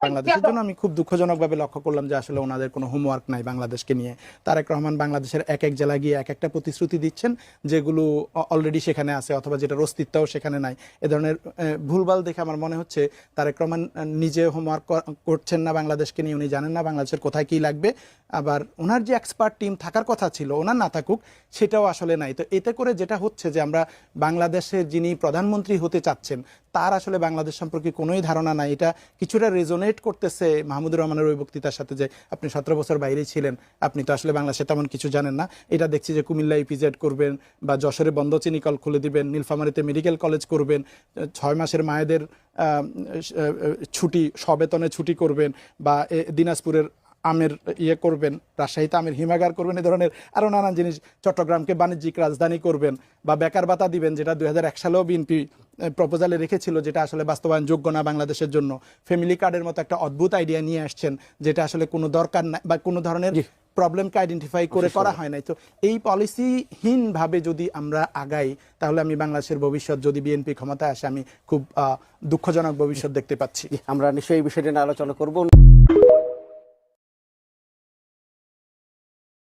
বাংলাদেশের জন্য আমি খুব দুঃখজনকভাবে লক্ষ্য করলাম যে আসলে ওনাদের কোনো হোমওয়ার্ক নাই বাংলাদেশকে নিয়ে। তারেক রহমান বাংলাদেশের এক এক জেলায় গিয়ে এক একটা প্রতিশ্রুতি দিচ্ছেন যেগুলো অলরেডি সেখানে আছে অথবা যেটার অস্তিত্বও সেখানে নাই। এ ধরনের ভুলভাল দেখে আমার মনে হচ্ছে তারেক রহমান নিজে হোমওয়ার্ক করছেন না বাংলাদেশকে নিয়ে, উনি জানেন না বাংলাদেশের কোথায় কী লাগবে। আবার ওনার যে এক্সপার্ট টিম থাকার কথা ছিল ওনার না থাকুক সেটাও আসলে নাই। তো এতে করে যেটা হচ্ছে যে আমরা বাংলাদেশের যিনি প্রধানমন্ত্রী হতে চাচ্ছেন তার আসলে বাংলাদেশ সম্পর্কে কোনোই ধারণা নাই। এটা কিছুটা রেজোনেট করতেছে মাহমুদুর রহমানের ওই বক্তৃতার সাথে যে আপনি 17 বছর বাইরেই ছিলেন, আপনি তো আসলে বাংলাদেশে তেমন কিছু জানেন না। এটা দেখছি যে কুমিল্লা ইপিজেড করবেন বা যশোরে বন্ধ চিনিকল খুলে দিবেন, নীলফামারীতে মেডিকেল কলেজ করবেন, 6 মাসের মায়েদের ছুটি সবেতনে ছুটি করবেন, বা দিনাজপুরের আমের করবেন, রাজশাহীতে আমের হিমাগার করবেন, এই ধরনের আরও নানান জিনিস, চট্টগ্রামকে বাণিজ্যিক রাজধানী করবেন, বা বেকার ভাতা দিবেন যেটা 2001 সালেও বিএনপি প্রপোজালে রেখেছিল যেটা আসলে বাস্তবায়নযোগ্য না বাংলাদেশের জন্য। ফ্যামিলি কার্ডের মতো একটা অদ্ভুত আইডিয়া নিয়ে আসছেন যেটা আসলে কোনো দরকার নাই বা কোনো ধরনের প্রবলেমকে আইডেন্টিফাই করে করা হয় নাই। তো এই পলিসিহীনভাবে যদি আমরা আগাই তাহলে আমি বাংলাদেশের ভবিষ্যৎ, যদি বিএনপি ক্ষমতায় আসে, আমি খুব দুঃখজনক ভবিষ্যৎ দেখতে পাচ্ছি। আমরা নিশ্চয়ই এই বিষয়টি নিয়ে আলোচনা করব।